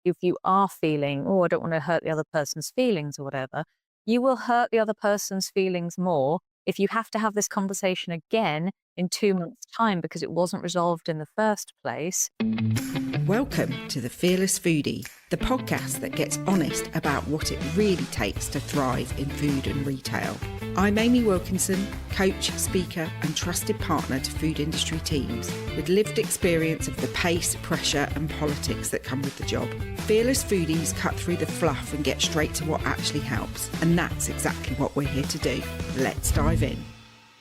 if you are feeling, oh, I don't want to hurt the other person's feelings or whatever, you will hurt the other person's feelings more if you have to have this conversation again in 2 months' time because it wasn't resolved in the first place. Welcome to the Fearless Foodie, the podcast that gets honest about what it really takes to thrive in food and retail. I'm Amy Wilkinson, coach, speaker and trusted partner to food industry teams with lived experience of the pace, pressure and politics that come with the job. Fearless Foodies cut through the fluff and get straight to what actually helps. And that's exactly what we're here to do. Let's dive in.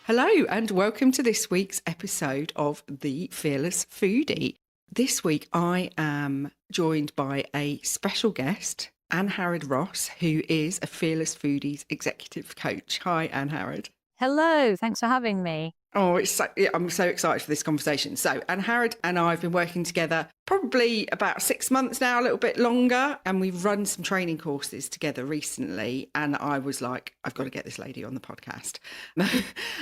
Hello and welcome to this week's episode of the Fearless Foodie. This week I am joined by a special guest, Angharad Ross, who is a Fearless Foodies executive coach. Hi, Angharad. Hello, thanks for having me. Oh, I'm so excited for this conversation. So Angharad and I have been working together probably about 6 months now, a little bit longer, and we've run some training courses together recently. And I was like, I've got to get this lady on the podcast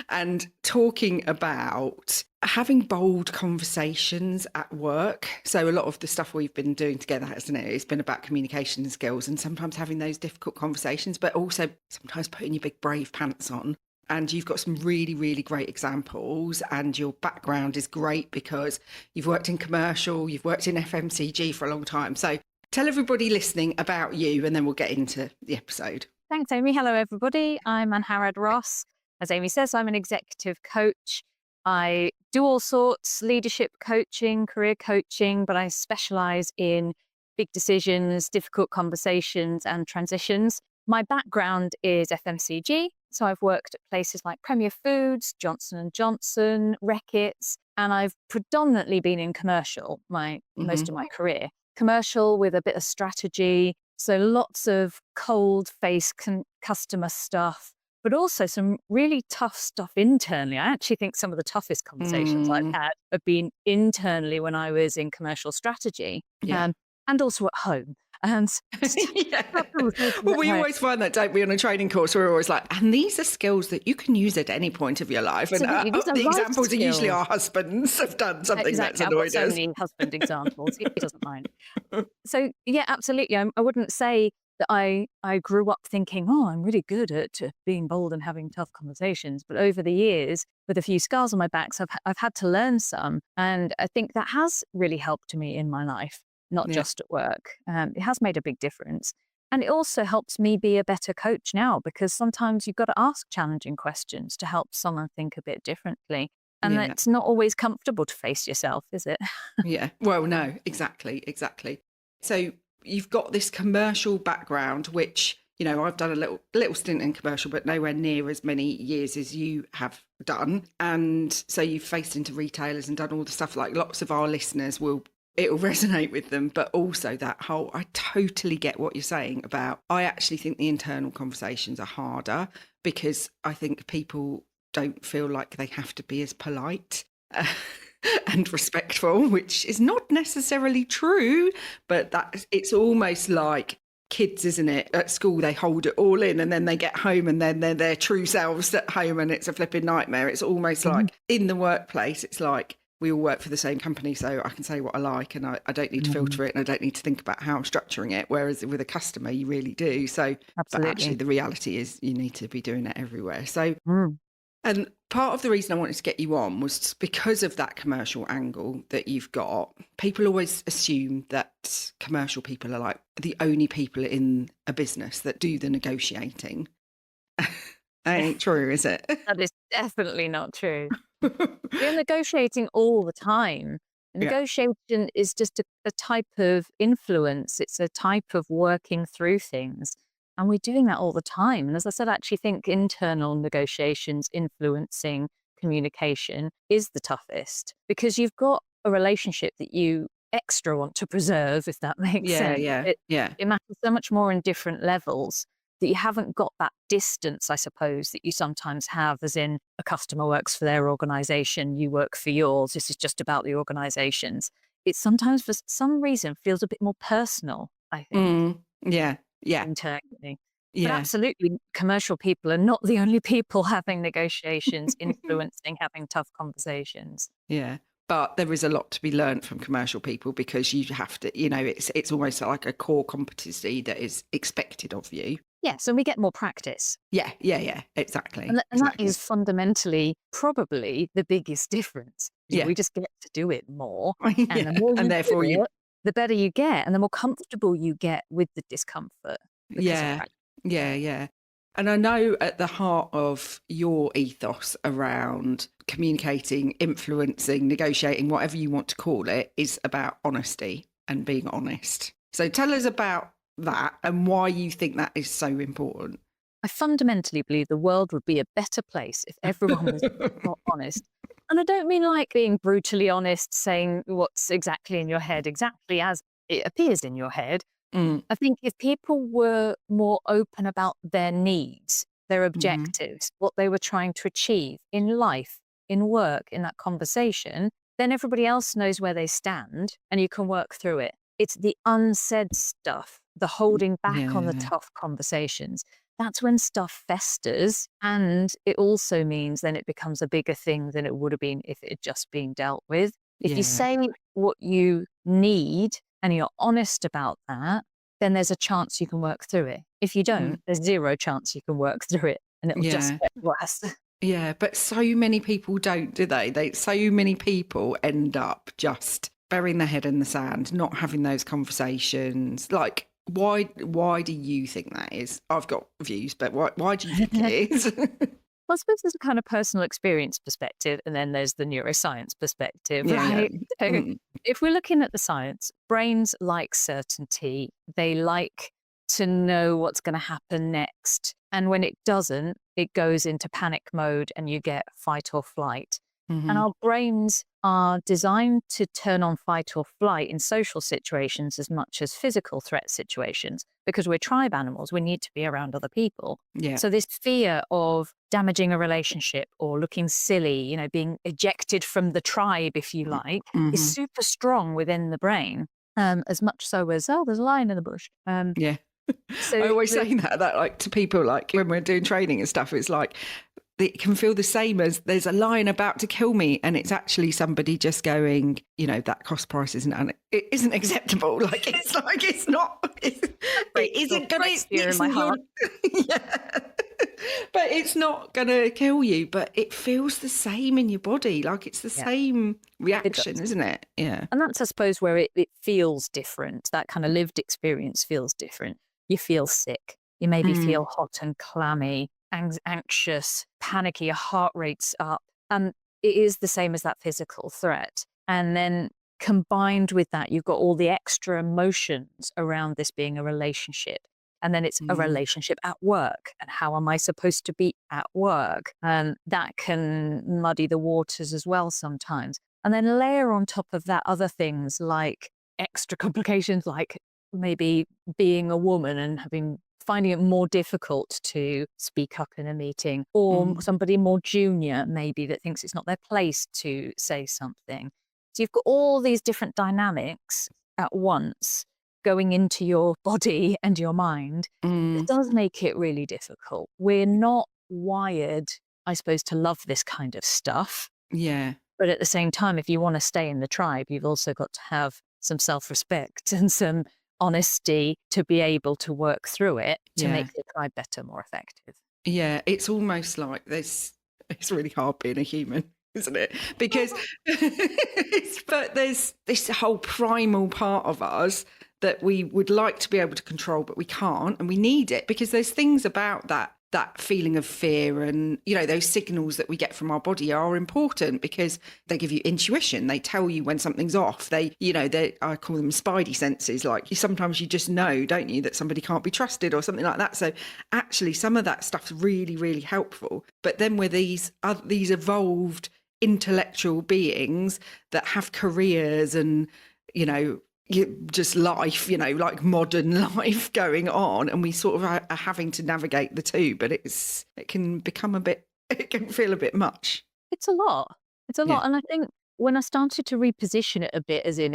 and talking about having bold conversations at work. So a lot of the stuff we've been doing together, hasn't it? It's been about communication skills and sometimes having those difficult conversations, but also sometimes putting your big brave pants on. And you've got some really, really great examples, and your background is great because you've worked in commercial, you've worked in FMCG for a long time. So tell everybody listening about you and then we'll get into the episode. Thanks, Amy. Hello, everybody. I'm Angharad Ross. As Amy says, I'm an executive coach. I do all sorts, leadership coaching, career coaching, but I specialize in big decisions, difficult conversations and transitions. My background is FMCG. So I've worked at places like Premier Foods, Johnson & Johnson, Reckitt's, and I've predominantly been in commercial most of my career. Commercial with a bit of strategy. So lots of cold face customer stuff, but also some really tough stuff internally. I actually think some of the toughest conversations I've had have been internally when I was in commercial strategy, and also at home. And well, we always find that, don't we, on a training course? We're always like, and these are skills that you can use at any point of your life. And the examples are usually our husbands have done something that's annoyed us. I've got so many husband examples. He doesn't mind. So yeah, absolutely. I wouldn't say that I grew up thinking, oh, I'm really good at being bold and having tough conversations. But over the years, with a few scars on my back, I've had to learn some. And I think that has really helped me in my life. Not just at work. It has made a big difference. And it also helps me be a better coach now because sometimes you've got to ask challenging questions to help someone think a bit differently. And it's not always comfortable to face yourself, is it? Yeah. Well, no, exactly. So you've got this commercial background, which, you know, I've done a little stint in commercial, but nowhere near as many years as you have done. And so you've faced into retailers and done all the stuff like lots of our listeners it'll resonate with them, but also that whole, I totally get what you're saying about, I actually think the internal conversations are harder because I think people don't feel like they have to be as polite and respectful, which is not necessarily true, but it's almost like kids, isn't it? At school, they hold it all in and then they get home and then they're their true selves at home and it's a flipping nightmare. It's almost like in the workplace, it's like, we all work for the same company, so I can say what I like and I don't need to filter it and I don't need to think about how I'm structuring it, whereas with a customer, you really do. So but actually the reality is you need to be doing it everywhere. So, and part of the reason I wanted to get you on was because of that commercial angle that you've got. People always assume that commercial people are like the only people in a business that do the negotiating. That ain't true, is it? That is definitely not true. You're negotiating all the time. Negotiation is just a type of influence. It's a type of working through things. And we're doing that all the time. And as I said, I actually think internal negotiations influencing communication is the toughest because you've got a relationship that you extra want to preserve, if that makes sense. It matters so much more in different levels that you haven't got that distance, I suppose, that you sometimes have, as in a customer works for their organization, you work for yours. This is just about the organizations. It sometimes, for some reason, feels a bit more personal, I think. Internally. But absolutely, commercial people are not the only people having negotiations, influencing, having tough conversations. Yeah. But there is a lot to be learned from commercial people, because you have to, it's almost like a core competency that is expected of you. Yes, and we get more practice. Yeah, exactly. And that Exactly. is fundamentally probably the biggest difference. Yeah. We just get to do it more. Yeah. And the more And you therefore do you, it, the better you get and the more comfortable you get with the discomfort because of yeah, practice. yeah. And I know at the heart of your ethos around communicating, influencing, negotiating, whatever you want to call it, is about honesty and being honest. So tell us about that and why you think that is so important. I fundamentally believe the world would be a better place if everyone was more honest. And I don't mean like being brutally honest, saying what's exactly in your head, exactly as it appears in your head. Mm, I think if people were more open about their needs, their mhm. objectives, what they were trying to achieve in life, in work, in that conversation, then everybody else knows where they stand and you can work through it. It's the unsaid stuff, the holding back on the Yeah, tough conversations. That's when stuff festers. And it also means then it becomes a bigger thing than it would have been if it had just been dealt with. If you yeah. say what you need and you're honest about that, then there's a chance you can work through it. If you don't, Mm, there's zero chance you can work through it and it'll just yeah. get worse. Yeah, but so many people don't, do they? So many people end up just burying their head in the sand, not having those conversations. Like, why do you think that is? I've got views, but why do you think it is? Well, I suppose there's a kind of personal experience perspective, and then there's the neuroscience perspective, Yeah. right? So Mm, if we're looking at the science, brains like certainty. They like to know what's going to happen next. And when it doesn't, it goes into panic mode and you get fight or flight. And mhm. our brains are designed to turn on fight or flight in social situations as much as physical threat situations. Because we're tribe animals, we need to be around other people. Yeah. So this fear of damaging a relationship or looking silly, being ejected from the tribe, if you like, is Mhm. super strong within the brain. As much so as, oh, there's a lion in the bush. Yeah. I So always say that like to people, like when we're doing training and stuff, it's like it can feel the same as there's a lion about to kill me, and it's actually somebody just going, that cost price it isn't acceptable. Like it's not, it isn't gonna, breaks fear in my heart. yeah, but it's not gonna kill you. But it feels the same in your body, like it's the Yeah, same it reaction, does. isn't it? Yeah. And that's, I suppose, where it feels different. That kind of lived experience feels different. You feel sick. You maybe Mm, feel hot and clammy, anxious, panicky, your heart rate's up. And it is the same as that physical threat. And then combined with that, you've got all the extra emotions around this being a relationship. And then it's a mm, relationship at work. And how am I supposed to be at work? And that can muddy the waters as well sometimes. And then layer on top of that other things like extra complications, like maybe being a woman and finding it more difficult to speak up in a meeting, or mm. somebody more junior maybe that thinks it's not their place to say something. So you've got all these different dynamics at once going into your body and your mind. It Mm, does make it really difficult. We're not wired, I suppose, to love this kind of stuff. yeah, But at the same time, if you want to stay in the tribe, you've also got to have some self-respect and some honesty to be able to work through it to yeah. make the tribe better, more effective. Yeah, it's almost like this. It's really hard being a human, isn't it? Because, but there's this whole primal part of us that we would like to be able to control, but we can't, and we need it because there's things about that feeling of fear and those signals that we get from our body are important because they give you intuition. They tell you when something's off. They I call them spidey senses. Like sometimes you just know, don't you, that somebody can't be trusted or something like that. So actually some of that stuff's really, really helpful. But then we're these evolved intellectual beings that have careers and just life, like modern life going on, and we sort of are having to navigate the two, but it can become it can feel a bit much. It's a lot. It's a Yeah. lot. And I think when I started to reposition it a bit as in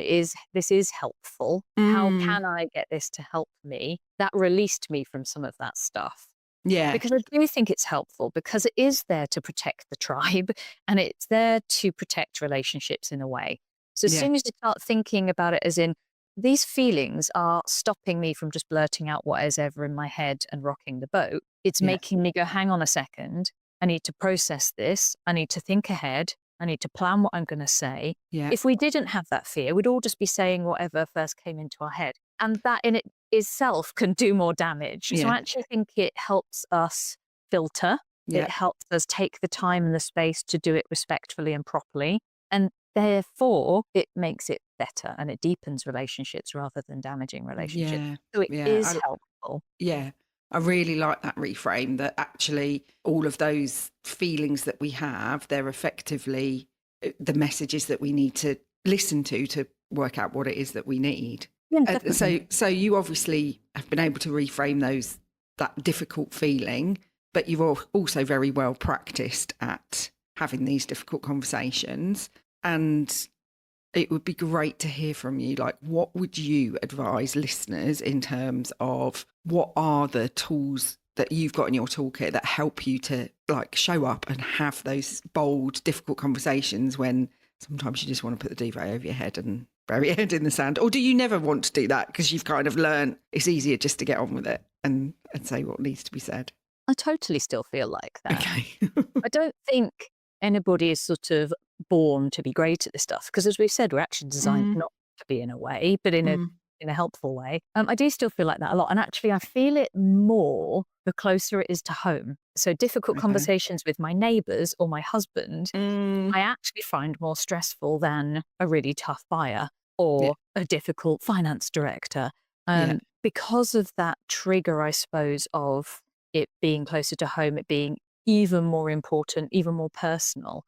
this is helpful. How Mm, can I get this to help me? That released me from some of that stuff. Yeah. Because I do think it's helpful, because it is there to protect the tribe and it's there to protect relationships in a way. So as Yeah. soon as you start thinking about it as in, these feelings are stopping me from just blurting out what is ever in my head and rocking the boat. It's Yeah. making me go, hang on a second. I need to process this. I need to think ahead. I need to plan what I'm going to say. Yeah. If we didn't have that fear, we'd all just be saying whatever first came into our head. And that in it itself can do more damage. So Yeah. I actually think it helps us filter. Yeah. It helps us take the time and the space to do it respectfully and properly. And therefore, it makes it better and it deepens relationships rather than damaging relationships. Yeah. So it Yeah. is helpful. Yeah. I really like that reframe, that actually all of those feelings that we have, they're effectively the messages that we need to listen to work out what it is that we need. Yeah, definitely. So you obviously have been able to reframe that difficult feeling, but you're also very well practiced at having these difficult conversations. And it would be great to hear from you. Like, what would you advise listeners in terms of what are the tools that you've got in your toolkit that help you to like show up and have those bold, difficult conversations when sometimes you just want to put the duvet over your head and bury your head in the sand? Or do you never want to do that because you've kind of learned it's easier just to get on with it and say what needs to be said? I totally still feel like that. Okay. I don't think anybody is sort of born to be great at this stuff, because as we've said, we're actually designed not to be, in a way, but in a helpful way. I do still feel like that a lot. And actually, I feel it more the closer it is to home. So difficult conversations with my neighbours or my husband, I actually find more stressful than a really tough buyer or a difficult finance director. Because of that trigger, I suppose, of it being closer to home, it being even more important, even more personal.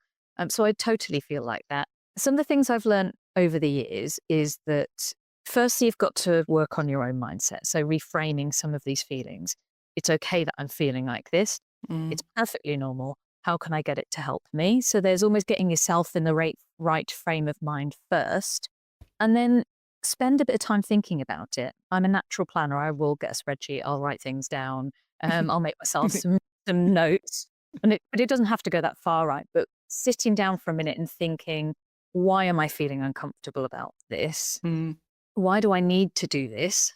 So I totally feel like that. Some of the things I've learned over the years is that firstly, you've got to work on your own mindset. So reframing some of these feelings. It's okay that I'm feeling like this. It's perfectly normal. How can I get it to help me? So there's almost getting yourself in the right frame of mind first, and then spend a bit of time thinking about it. I'm a natural planner. I will get a spreadsheet. I'll write things down. I'll make myself some notes. But it doesn't have to go that far, right? But sitting down for a minute and thinking, why am I feeling uncomfortable about this? Why do I need to do this?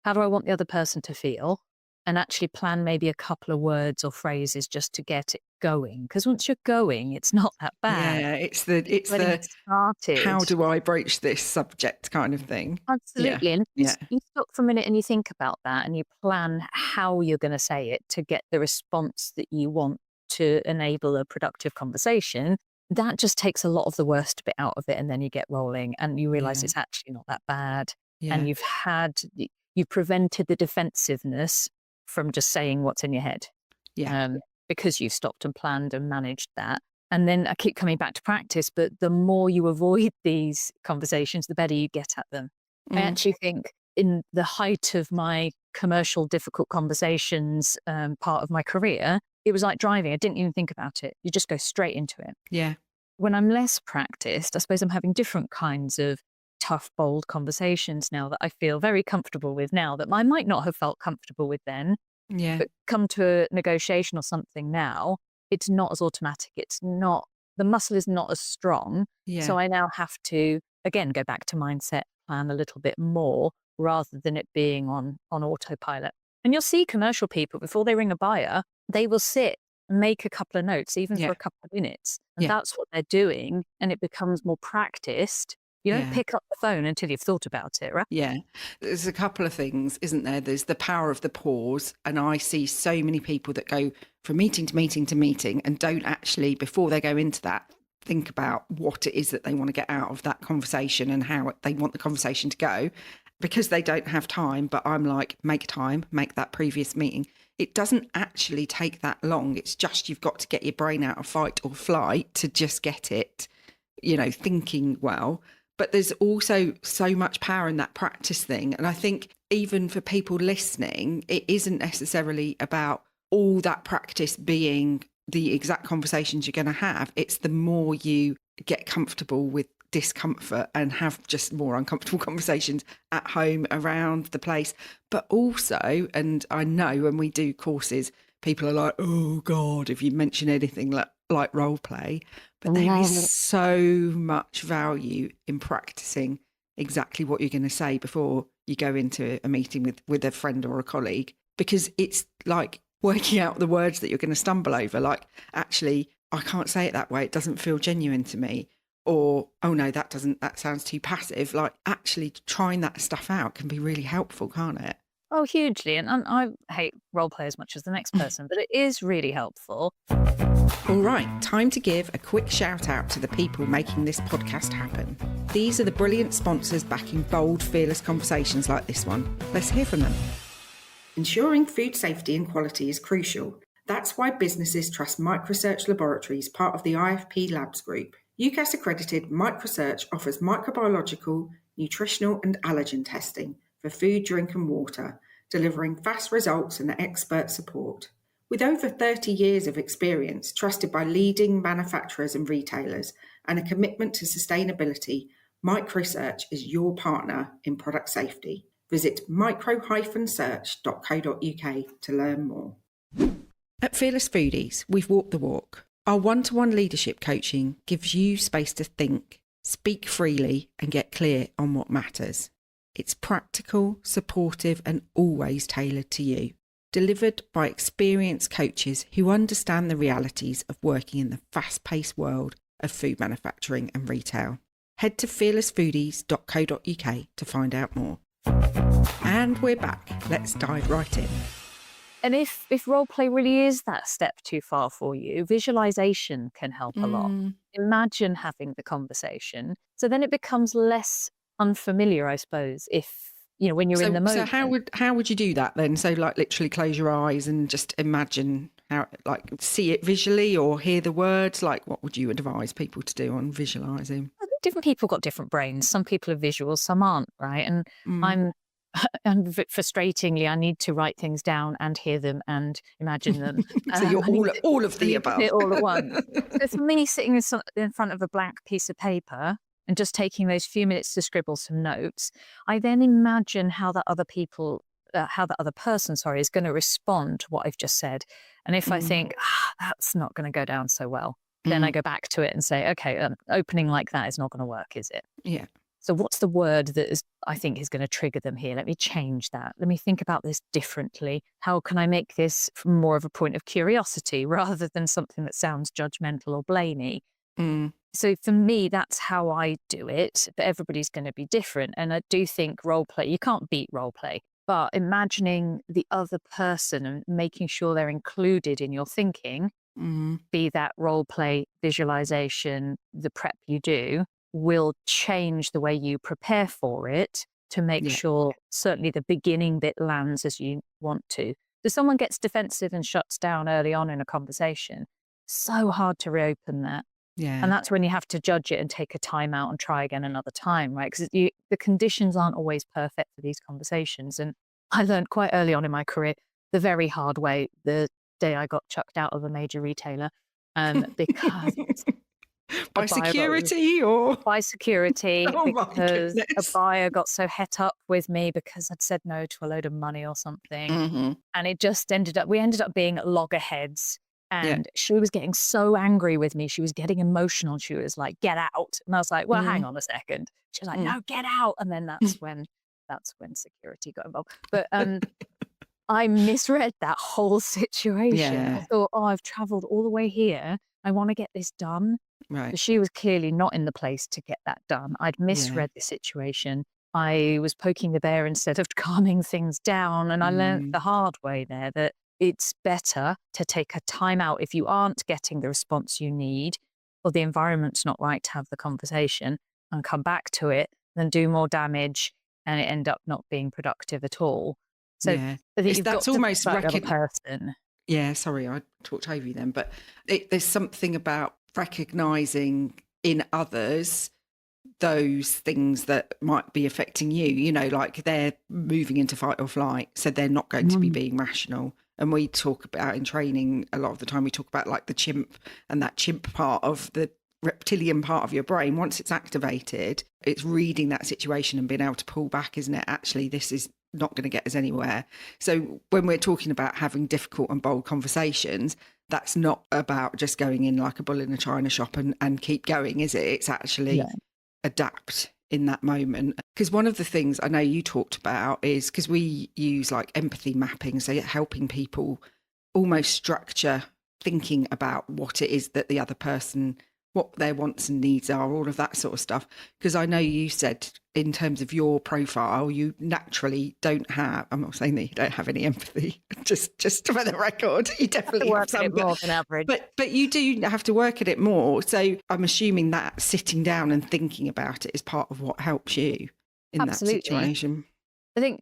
How do I want the other person to feel? And actually plan maybe a couple of words or phrases just to get it going. Because once you're going, it's not that bad. Yeah, it's the started. How do I broach this subject kind of thing. Absolutely. Yeah. And you stop for a minute and you think about that and you plan how you're going to say it to get the response that you want to enable a productive conversation. That just takes a lot of the worst bit out of it, and then you get rolling and you realize it's actually not that bad. And you've prevented the defensiveness from just saying what's in your head. Because you've stopped and planned and managed that. And then I keep coming back to practice, but the more you avoid these conversations, the better you get at them. I actually think in the height of my commercial difficult conversations part of my career, it was like driving. I didn't even think about it. You just go straight into it. Yeah. When I'm less practiced, I suppose I'm having different kinds of tough, bold conversations now that I feel very comfortable with now that I might not have felt comfortable with then. Yeah. But come to a negotiation or something now, it's not as automatic. The muscle is not as strong. Yeah. So I now have to, again, go back to mindset, plan a little bit more rather than it being on autopilot. And you'll see commercial people, before they ring a buyer, they will sit and make a couple of notes, even for a couple of minutes. And that's what they're doing. And it becomes more practiced. You don't pick up the phone until you've thought about it, right? Yeah. There's a couple of things, isn't there? There's the power of the pause. And I see so many people that go from meeting to meeting to meeting and don't actually, before they go into that, think about what it is that they want to get out of that conversation and how they want the conversation to go, because they don't have time. But I'm like, make time, make that previous meeting. It doesn't actually take that long. It's just you've got to get your brain out of fight or flight to just get it, thinking well. But there's also so much power in that practice thing. And I think even for people listening, it isn't necessarily about all that practice being the exact conversations you're going to have. It's the more you get comfortable with discomfort and have just more uncomfortable conversations at home, around the place. But also, and I know when we do courses, people are like, oh God, if you mention anything like role play. But there is so much value in practicing exactly what you're going to say before you go into a meeting with a friend or a colleague, because it's like working out the words that you're going to stumble over. Like, actually, I can't say it that way. It doesn't feel genuine to me. Or, oh no, that sounds too passive. Like, actually trying that stuff out can be really helpful, can't it? Oh, hugely. And I hate role play as much as the next person, but it is really helpful. All right, time to give a quick shout out to the people making this podcast happen. These are the brilliant sponsors backing bold, fearless conversations like this one. Let's hear from them. Ensuring food safety and quality is crucial. That's why businesses trust Microsearch Laboratories, part of the IFP Labs group. UCAS accredited Microsearch offers microbiological, nutritional and allergen testing for food, drink and water, delivering fast results and expert support. With over 30 years of experience, trusted by leading manufacturers and retailers, and a commitment to sustainability, Microsearch is your partner in product safety. Visit micro-search.co.uk to learn more. At Fearless Foodies, we've walked the walk. Our one-to-one leadership coaching gives you space to think, speak freely, and get clear on what matters. It's practical, supportive, and always tailored to you. Delivered by experienced coaches who understand the realities of working in the fast-paced world of food manufacturing and retail. Head to fearlessfoodies.co.uk to find out more. And we're back. Let's dive right in. And if role play really is that step too far for you, visualization can help a lot. Imagine having the conversation. So then it becomes less unfamiliar, I suppose, if, you know, when you're in the moment. So how would you do that then? So like literally close your eyes and just imagine how, like, see it visually or hear the words. Like, what would you advise people to do on visualizing? I think different people got different brains. Some people are visual, some aren't, right? And and frustratingly, I need to write things down and hear them and imagine them. So you're all of the above. All at once. So for me, sitting in front of a blank piece of paper and just taking those few minutes to scribble some notes, I then imagine how the other person, is going to respond to what I've just said. And if I think, that's not going to go down so well, then I go back to it and say, okay, opening like that is not going to work, is it? Yeah. So what's the word that I think is going to trigger them here? Let me change that. Let me think about this differently. How can I make this more of a point of curiosity rather than something that sounds judgmental or blamey? So for me, that's how I do it. But everybody's going to be different. And I do think role play, you can't beat role play. But imagining the other person and making sure they're included in your thinking, be that role play, visualization, the prep you do, will change the way you prepare for it to make sure certainly the beginning bit lands as you want to. If someone gets defensive and shuts down early on in a conversation, so hard to reopen that. Yeah. And that's when you have to judge it and take a time out and try again another time, right? Because the conditions aren't always perfect for these conversations. And I learned quite early on in my career the very hard way the day I got chucked out of a major retailer because By security or? By security, Oh because a buyer got so het up with me because I'd said no to a load of money or something. And it just we ended up being loggerheads. And she was getting so angry with me. She was getting emotional. She was like, get out. And I was like, well, hang on a second. She was like, no, get out. And then that's when security got involved. But I misread that whole situation. I thought, I've traveled all the way here. I want to get this done. Right. But she was clearly not in the place to get that done. I'd misread the situation. I was poking the bear instead of calming things down. And I learned the hard way there that it's better to take a time out if you aren't getting the response you need or the environment's not right to have the conversation and come back to it than do more damage and it end up not being productive at all. So I think that's almost the person. Yeah, sorry, I talked over you then, but there's something about recognizing in others those things that might be affecting you, you know, like they're moving into fight or flight, so they're not going to be being rational. And we talk about in training a lot of the time, we talk about like the chimp and that chimp part of the reptilian part of your brain. Once it's activated, it's reading that situation and being able to pull back, isn't it? Actually, this is not going to get us anywhere. So when we're talking about having difficult and bold conversations, that's not about just going in like a bull in a china shop and keep going, is it? It's actually adapt in that moment. Because one of the things I know you talked about is, because we use like empathy mapping, so helping people almost structure thinking about what it is that the other person, what their wants and needs are, all of that sort of stuff. Because I know you said in terms of your profile, you naturally don't have, I'm not saying that you don't have any empathy, just for the record, you definitely have some, more than average. But you do have to work at it more. So I'm assuming that sitting down and thinking about it is part of what helps you in that situation. I think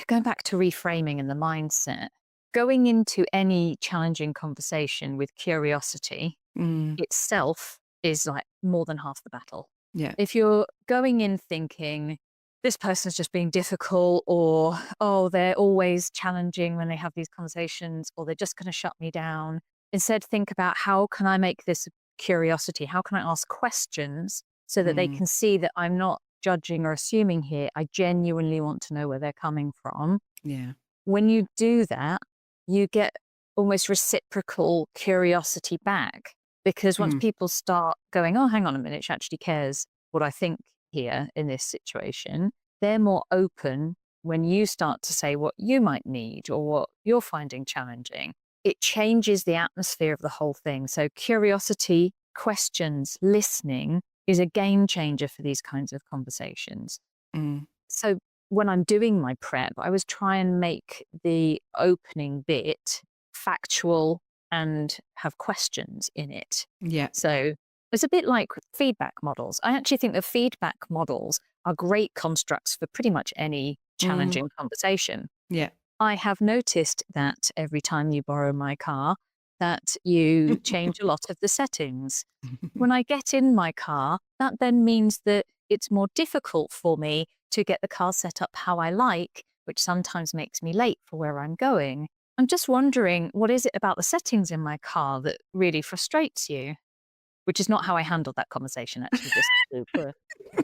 going back to reframing and the mindset, going into any challenging conversation with curiosity itself is like more than half the battle. Yeah. If you're going in thinking this person's just being difficult, or, oh, they're always challenging when they have these conversations, or they're just going to shut me down, instead think about how can I make this curiosity? How can I ask questions so that they can see that I'm not judging or assuming here? I genuinely want to know where they're coming from. Yeah. When you do that, you get almost reciprocal curiosity back, because once people start going, oh, hang on a minute, she actually cares what I think here in this situation, they're more open when you start to say what you might need or what you're finding challenging. It changes the atmosphere of the whole thing. So curiosity, questions, listening is a game changer for these kinds of conversations. So when I'm doing my prep, I always try and make the opening bit factual and have questions in it. Yeah. So it's a bit like feedback models. I actually think the feedback models are great constructs for pretty much any challenging conversation. Yeah. I have noticed that every time you borrow my car, that you change a lot of the settings. When I get in my car, that then means that it's more difficult for me to get the car set up how I like, which sometimes makes me late for where I'm going. I'm just wondering, what is it about the settings in my car that really frustrates you? Which is not how I handled that conversation, actually, just super.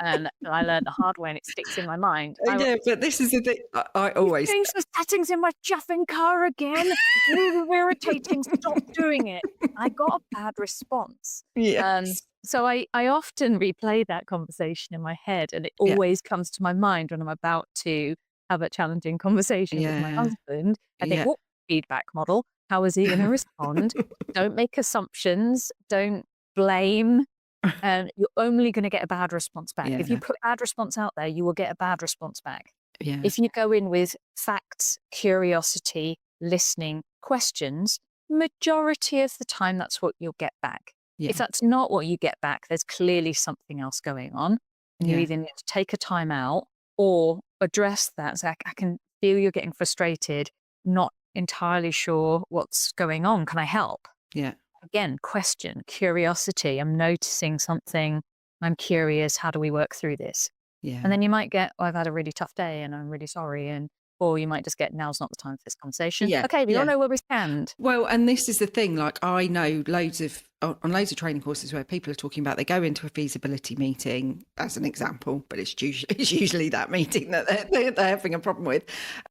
And I learned the hard way, and it sticks in my mind. Yeah, but this is the thing. I always changed the settings in my chuffing car again. Really irritating. Stop doing it. I got a bad response. Yes. So I often replay that conversation in my head, and it always comes to my mind when I'm about to have a challenging conversation with my husband. I think, what feedback model? How is he going to respond? Don't make assumptions. Don't blame. And you're only going to get a bad response back. If you put a bad response out there, you will get a bad response back. Yeah. If you go in with facts, curiosity, listening, questions, majority of the time, that's what you'll get back. If that's not what you get back, there's clearly something else going on. And you either need to take a time out or address that. So I can feel you're getting frustrated, not entirely sure what's going on. Can I help? Yeah. Again, question, curiosity. I'm noticing something. I'm curious. How do we work through this? Yeah. And then you might get, oh, I've had a really tough day and I'm really sorry. Or you might just get, now's not the time for this conversation. Yeah. Okay, we all know where we stand. Well, and this is the thing, like I know on loads of training courses where people are talking about, they go into a feasibility meeting as an example, but it's usually that meeting that they're having a problem with.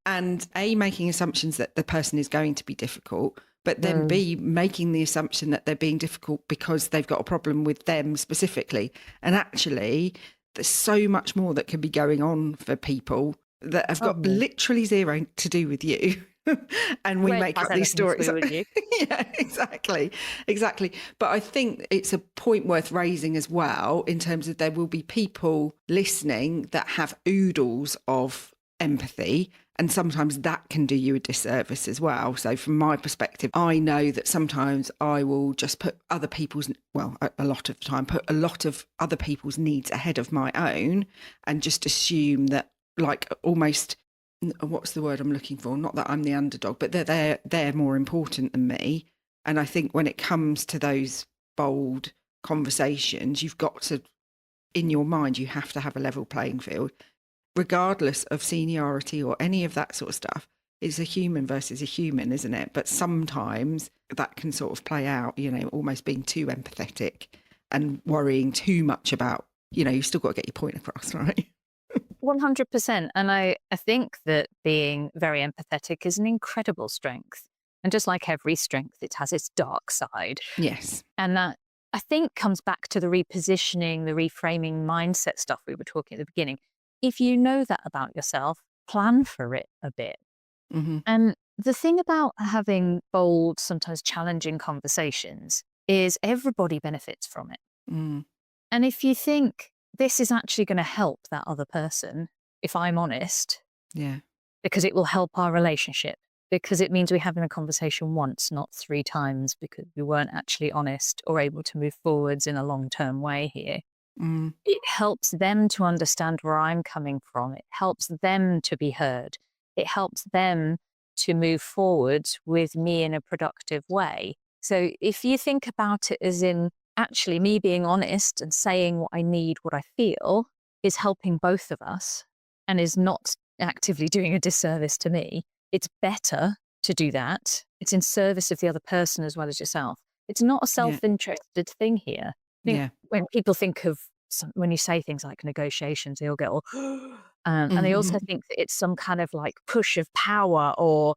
And A, making assumptions that the person is going to be difficult, but then B, making the assumption that they're being difficult because they've got a problem with them specifically. And actually, there's so much more that can be going on for people that have got literally zero to do with you. And we make up these stories. Yeah, exactly. But I think it's a point worth raising as well, in terms of there will be people listening that have oodles of empathy, and sometimes that can do you a disservice as well. So from my perspective, I know that sometimes I will just put other people's, well, a lot of the time, put a lot of other people's needs ahead of my own, and just assume that, like, almost, what's the word I'm looking for? Not that I'm the underdog, but they're more important than me. And I think when it comes to those bold conversations, you've got to, in your mind, you have to have a level playing field, regardless of seniority or any of that sort of stuff. It's a human versus a human, isn't it? But sometimes that can sort of play out, almost being too empathetic and worrying too much about, you've still got to get your point across, right? 100%. And I think that being very empathetic is an incredible strength. And just like every strength, it has its dark side. Yes. And that, I think, comes back to the repositioning, the reframing mindset stuff we were talking at the beginning. If you know that about yourself, plan for it a bit. Mm-hmm. And the thing about having bold, sometimes challenging conversations is everybody benefits from it. Mm. And if you think this is actually going to help that other person, if I'm honest, Yeah. because it will help our relationship, because it means we're having a conversation once, not 3 times, because we weren't actually honest or able to move forwards in a long-term way here. Mm. It helps them to understand where I'm coming from. It helps them to be heard. It helps them to move forward with me in a productive way. So if you think about it as in actually me being honest and saying what I need, what I feel, is helping both of us and is not actively doing a disservice to me, it's better to do that. It's in service of the other person as well as yourself. It's not a self-interested thing here. I think when people think of, when you say things like negotiations, they all get all, and they also think that it's some kind of like push of power or,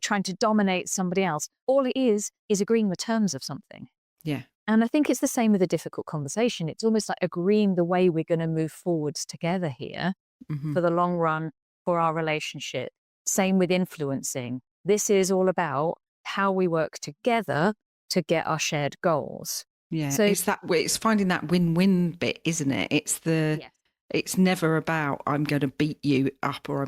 trying to dominate somebody else. All it is agreeing the terms of something. Yeah. And I think it's the same with a difficult conversation. It's almost like agreeing the way we're going to move forwards together here for the long run, for our relationship. Same with influencing. This is all about how we work together to get our shared goals. Yeah. So it's finding that win-win bit, isn't it? It's never about I'm going to beat you up or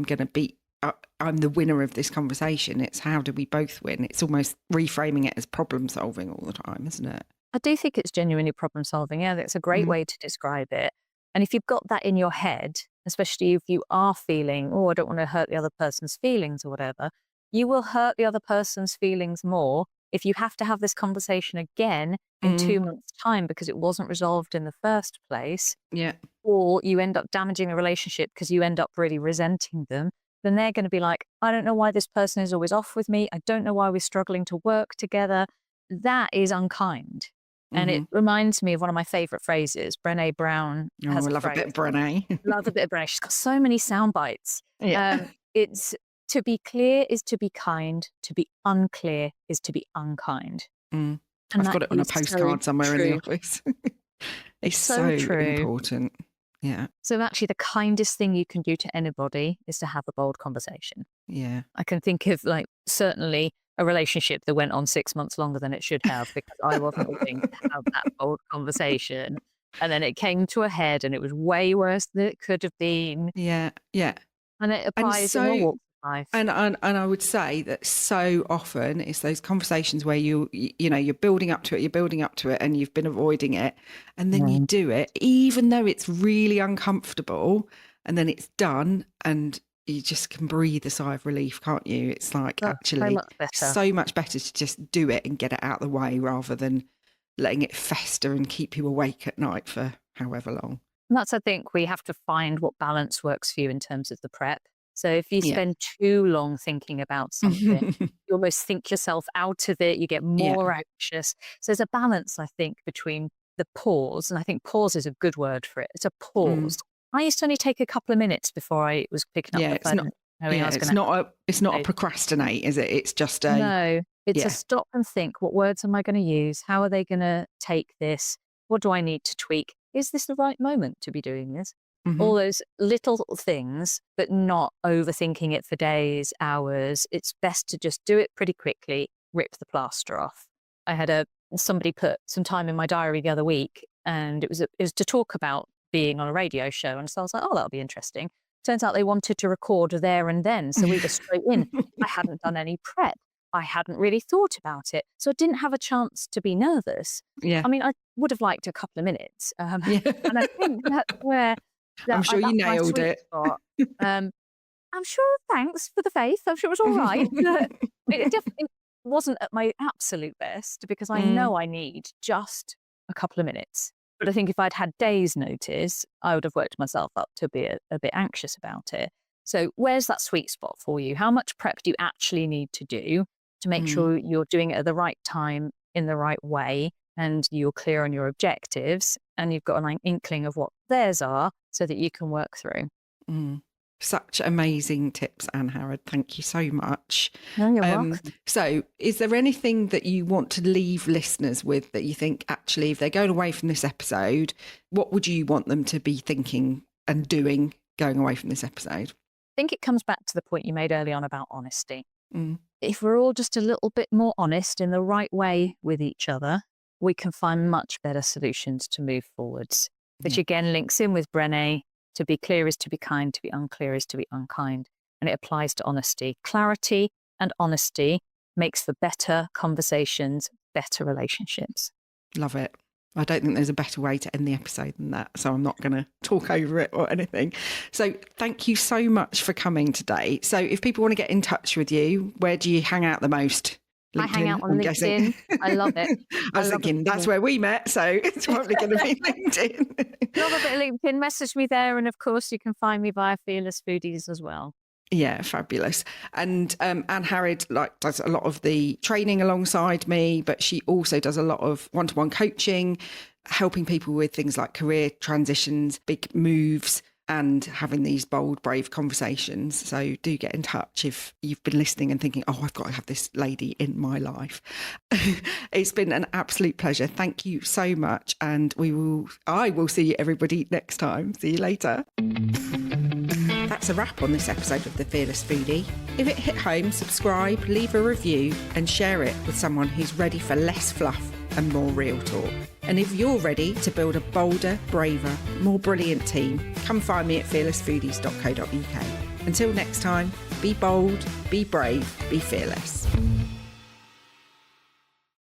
I'm the winner of this conversation. It's how do we both win? It's almost reframing it as problem solving all the time, isn't it? I do think it's genuinely problem solving. Yeah, that's a great way to describe it. And if you've got that in your head, especially if you are feeling, I don't want to hurt the other person's feelings or whatever, you will hurt the other person's feelings more if you have to have this conversation again in 2 months' time because it wasn't resolved in the first place. Yeah. Or you end up damaging a relationship because you end up really resenting them. Then they're going to be like, I don't know why this person is always off with me. I don't know why we're struggling to work together. That is unkind. And it reminds me of one of my favorite phrases. Brene Brown has I love a bit of Brene. Love a bit of Brene. She's got so many sound bites. Yeah. It's to be clear is to be kind. To be unclear is to be unkind. And I've got it on a postcard somewhere in the office. It's so important. Yeah. So actually the kindest thing you can do to anybody is to have a bold conversation. Yeah. I can think of certainly a relationship that went on 6 months longer than it should have because I wasn't willing to have that bold conversation. And then it came to a head and it was way worse than it could have been. Yeah. Yeah. And it applies in all walks of life. And I would say that so often it's those conversations where you're building up to it and you've been avoiding it. And then you do it, even though it's really uncomfortable, and then it's done and you just can breathe a sigh of relief, can't you? It's like actually so much better to just do it and get it out of the way rather than letting it fester and keep you awake at night for however long. And that's, I think, we have to find what balance works for you in terms of the prep. So if you spend too long thinking about something, you almost think yourself out of it, you get more anxious. So there's a balance, I think, between the pause, and I think pause is a good word for it. It's a pause. I used to only take a couple of minutes before I was picking up the phone. It's not a procrastinate, is it? It's just a... No, it's a stop and think. What words am I going to use? How are they going to take this? What do I need to tweak? Is this the right moment to be doing this? All those little things, but not overthinking it for days, hours. It's best to just do it pretty quickly, rip the plaster off. I had somebody put some time in my diary the other week, and it was to talk about being on a radio show. And so I was like, oh, that'll be interesting. Turns out they wanted to record there and then. So we were straight in. I hadn't done any prep. I hadn't really thought about it. So I didn't have a chance to be nervous. Yeah. I mean, I would have liked a couple of minutes. And I think that's where... I'm sure you nailed it. I'm sure, thanks for the faith. I'm sure it was all right. It definitely wasn't at my absolute best because I know I need just a couple of minutes. But I think if I'd had days' notice, I would have worked myself up to be a bit anxious about it. So where's that sweet spot for you? How much prep do you actually need to do to make sure you're doing it at the right time, in the right way, and you're clear on your objectives, and you've got an inkling of what theirs are so that you can work through? Such amazing tips, Angharad. Thank you so much. No, you're welcome. So is there anything that you want to leave listeners with that you think, actually, if they're going away from this episode, what would you want them to be thinking and doing going away from this episode? I think it comes back to the point you made early on about honesty. If we're all just a little bit more honest in the right way with each other, we can find much better solutions to move forwards, which again links in with Brene. To be clear is to be kind, to be unclear is to be unkind. And it applies to honesty. Clarity and honesty makes for better conversations, better relationships. Love it. I don't think there's a better way to end the episode than that. So I'm not going to talk over it or anything. So thank you so much for coming today. So if people want to get in touch with you, where do you hang out the most? LinkedIn, I hang out on LinkedIn. I love it. I was thinking that's where we met, so it's probably going to be LinkedIn. Love a bit of LinkedIn. Message me there, and of course you can find me via Fearless Foodies as well. Yeah, fabulous. And Angharad does a lot of the training alongside me, but she also does a lot of one-to-one coaching, helping people with things like career transitions, big moves, and having these bold, brave conversations. So do get in touch if you've been listening and thinking, oh, I've got to have this lady in my life. It's been an absolute pleasure. Thank you so much. And I will see everybody next time. See you later. That's a wrap on this episode of The Fearless Foodie. If it hit home, subscribe, leave a review and share it with someone who's ready for less fluff and more real talk. And if you're ready to build a bolder, braver, more brilliant team, come find me at fearlessfoodies.co.uk. Until next time, be bold, be brave, be fearless.